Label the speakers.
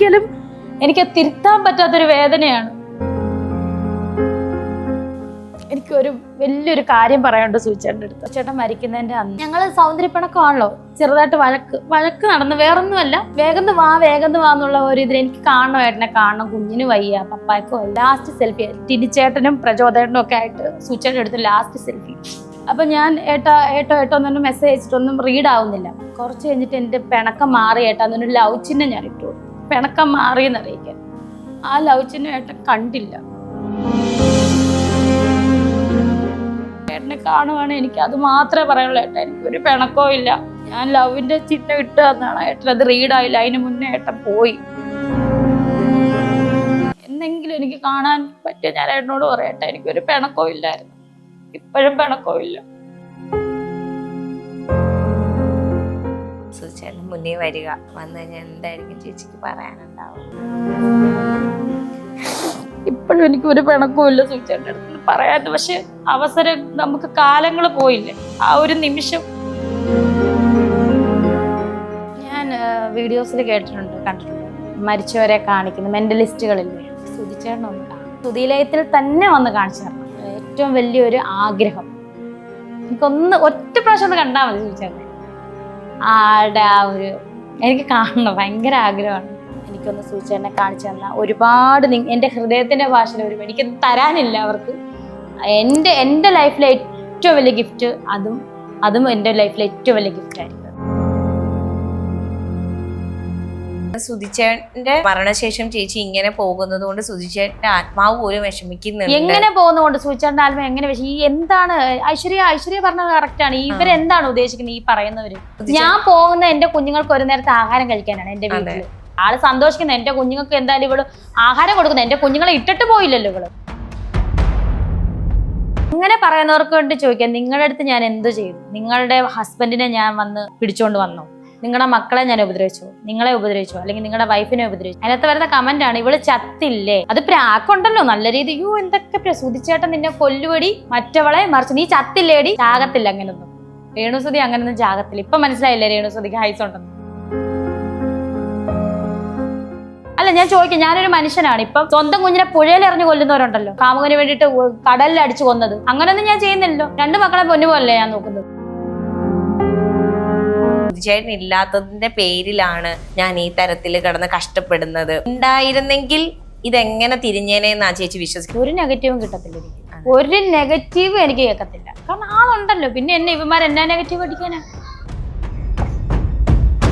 Speaker 1: ഒരിക്കലും എനിക്ക് തിരുത്താൻ പറ്റാത്തൊരു വേദനയാണ്. എനിക്കൊരു വലിയൊരു കാര്യം പറയാനുണ്ട് സൂചിച്ചേട്ടൻ്റെ അടുത്ത്. ചേട്ടൻ മരിക്കുന്നതിൻ്റെ അന്ന് ഞങ്ങൾ സൗന്ദര്യപ്പിണക്കമാണല്ലോ, ചെറുതായിട്ട് വഴക്ക് നടന്ന്, വേറൊന്നുമല്ല, വേഗം വാ എന്നുള്ള ഒരു ഇതിൽ എനിക്ക് കാണണം, ഏട്ടനെ കാണണം, കുഞ്ഞിന് വയ്യ, പപ്പായ്ക്ക് വയ്യ. ലാസ്റ്റ് സെൽഫി ടിനിച്ചേട്ടനും പ്രചോദനനും ഒക്കെ ആയിട്ട് സൂചിച്ചേട്ടൻ്റെ അടുത്ത് ലാസ്റ്റ് സെൽഫി. അപ്പൊ ഞാൻ ഏട്ടോ എന്നൊന്നും മെസ്സേജ് അയച്ചിട്ടൊന്നും റീഡ് ആവുന്നില്ല. കുറച്ച് കഴിഞ്ഞിട്ട് എൻ്റെ പിണക്കം മാറി ഏട്ടാ എന്നൊരു ലവ് ചിഹ്നം ഞാൻ ഇട്ടു, പിണക്കം മാറിയെന്ന് അറിയിക്കാൻ. ആ ലവ് ചിഹ്നം ഏട്ടൻ കണ്ടില്ല. ഏട്ടനെ കാണുവാണ്, എനിക്ക് അത് മാത്രമേ പറയുള്ളൂ. ഏട്ടൻ എനിക്കൊരു പിണക്കവും ഇല്ല, ഞാൻ ലവിന്റെ ചിഹ്നം ഇട്ടു എന്നാണ്. ഏട്ടൻ അത് റീഡായില്ല, അതിന് മുന്നേ ഏട്ടൻ പോയി. എന്തെങ്കിലും എനിക്ക് കാണാൻ പറ്റിയ ഞാൻ ഏട്ടനോട് പറയട്ടെ, എനിക്കൊരു പിണക്കവും ഇല്ലായിരുന്നു, ഇപ്പോഴും പിണക്കവും ഇല്ല.
Speaker 2: ചേട്ടൻ മുന്നേ വരിക, വന്നു കഴിഞ്ഞാൽ എന്തായിരിക്കും ചേച്ചിക്ക് പറയാനുണ്ടാവും?
Speaker 1: ഇപ്പോഴും എനിക്ക് ഒരു പിണക്കവും ഇല്ല സൂചിച്ചേട്ടൻ്റെ അടുത്ത് പറയാൻ. പക്ഷെ അവസരം, നമുക്ക് കാലങ്ങൾ പോയില്ലേ, ആ ഒരു നിമിഷം. ഞാൻ വീഡിയോസിൽ കേട്ടിട്ടുണ്ട്, കണ്ടിട്ടുണ്ട്, മരിച്ചവരെ കാണിക്കുന്ന മെന്റലിസ്റ്റുകളില്ലേ, സുധിച്ചേട്ടനൊന്ന് കാണും, സുധിലയത്തിൽ തന്നെ വന്ന് കാണിച്ചു തരണം. ഏറ്റവും വലിയൊരു ആഗ്രഹം എനിക്കൊന്ന് ഒറ്റ പ്രാവശ്യം ഒന്ന് കണ്ടാൽ മതി സൂചിച്ചേട്ടനെ. ആടെ ആ ഒരു എനിക്ക് കാണണം, ഭയങ്കര ആഗ്രഹമാണ്. എനിക്കൊന്ന് സൂചിച്ചേട്ടനെ കാണിച്ചു തന്നാൽ ഒരുപാട് എൻ്റെ ഹൃദയത്തിന്റെ ഭാഷയിൽ എനിക്ക് തരാനില്ല അവർക്ക്. എൻ്റെ ലൈഫിലെ ഏറ്റവും വലിയ ഗിഫ്റ്റ് അതും എൻ്റെ ലൈഫിലെ ഏറ്റവും വലിയ ഗിഫ്റ്റ് ആയിരിക്കും.
Speaker 2: സുധിച്ചേട്ടന്റെ മരണശേഷം ചേച്ചി ഇങ്ങനെ പോകുന്നത് കൊണ്ട് സുധിച്ചേട്ടന്റെ ആത്മാവ് പോലും വിഷമിക്കുന്നുണ്ട്.
Speaker 1: എങ്ങനെ പോകുന്നതുകൊണ്ട് സൂചിച്ചേട്ടന്റെ ആത്മാവ് എങ്ങനെ ഈ എന്താണ് ഐശ്വര്യ പറഞ്ഞത് കറക്റ്റാണ്. ഇവരെന്താണ് ഉദ്ദേശിക്കുന്നത് ഈ പറയുന്നവര്? ഞാൻ പോകുന്ന എന്റെ കുഞ്ഞുങ്ങൾക്ക് ഒരു നേരത്തെ ആഹാരം കഴിക്കാനാണ്. എന്റെ വീട്ടില് ആള് സന്തോഷിക്കുന്നത്, എന്റെ കുഞ്ഞുങ്ങൾക്ക് എന്തായാലും ഇവള് ആഹാരം കൊടുക്കുന്നത്, എന്റെ കുഞ്ഞുങ്ങളെ ഇട്ടിട്ട് പോയില്ലല്ലോ ഇവള്. അങ്ങനെ പറയുന്നവർക്ക് വേണ്ടി ചോദിക്കാം, നിങ്ങളുടെ അടുത്ത് ഞാൻ എന്ത് ചെയ്തു? നിങ്ങളുടെ ഹസ്ബൻഡിനെ ഞാൻ വന്ന് പിടിച്ചോണ്ട് വന്നോ? നിങ്ങളുടെ മക്കളെ ഞാൻ ഉപദ്രവിച്ചോ? നിങ്ങളെ ഉപദ്രവിച്ചോ? അല്ലെങ്കിൽ നിങ്ങളുടെ വൈഫിനെ ഉപദ്രവിച്ചോ? അതിനകത്ത് വരുന്ന കമന്റ് ആണ്, ഇവള് ചത്തില്ലേ? അത് പ്രാക്കുണ്ടല്ലോ നല്ല രീതി. യോ എന്തൊക്കെ സുധിച്ചേട്ടൻ നിന്നെ കൊല്ലുപടി, മറ്റവളെ മറിച്ച് നീ ചത്തില്ലേടി? ചാകത്തില്ല അങ്ങനൊന്നും. രേണുസുതി അങ്ങനൊന്നും ചാകത്തില്ല. ഇപ്പൊ മനസ്സിലായില്ലേ രേണുസുതിക്ക് ഹൈസ് ഉണ്ടെന്ന്? അല്ല, ഞാൻ ചോദിക്കാം, ഞാനൊരു മനുഷ്യനാണ്. ഇപ്പം സ്വന്തം കുഞ്ഞിനെ പുഴയിലെറിഞ്ഞ് കൊല്ലുന്നവരുണ്ടല്ലോ, കാമുകന് വേണ്ടിയിട്ട് കടലിൽ അടിച്ചു കൊന്നത്, അങ്ങനെയൊന്നും ഞാൻ ചെയ്യുന്നില്ലല്ലോ. 2 മക്കളെ പൊന്നുപോലല്ലേ ഞാൻ നോക്കുന്നത്.
Speaker 2: സുധിച്ചേട്ടൻ ഇല്ലാത്തതിന്റെ പേരിലാണ് ഞാൻ ഈ തരത്തിൽ കിടന്ന് കഷ്ടപ്പെടുന്നത്. ഉണ്ടായിരുന്നെങ്കിൽ ഇതെങ്ങനെ തിരിഞ്ഞേനെന്നാ ചേച്ചി വിശ്വസിക്കുന്നത്?
Speaker 1: ഒരു നെഗറ്റീവും കിട്ടത്തില്ല എനിക്ക്, ഒരു നെഗറ്റീവും എനിക്ക് കേൾക്കത്തില്ല. കാരണം ആളുണ്ടല്ലോ, പിന്നെ ഇവന്മാർ എന്നാ നെഗറ്റീവ് അടിക്കാനാ?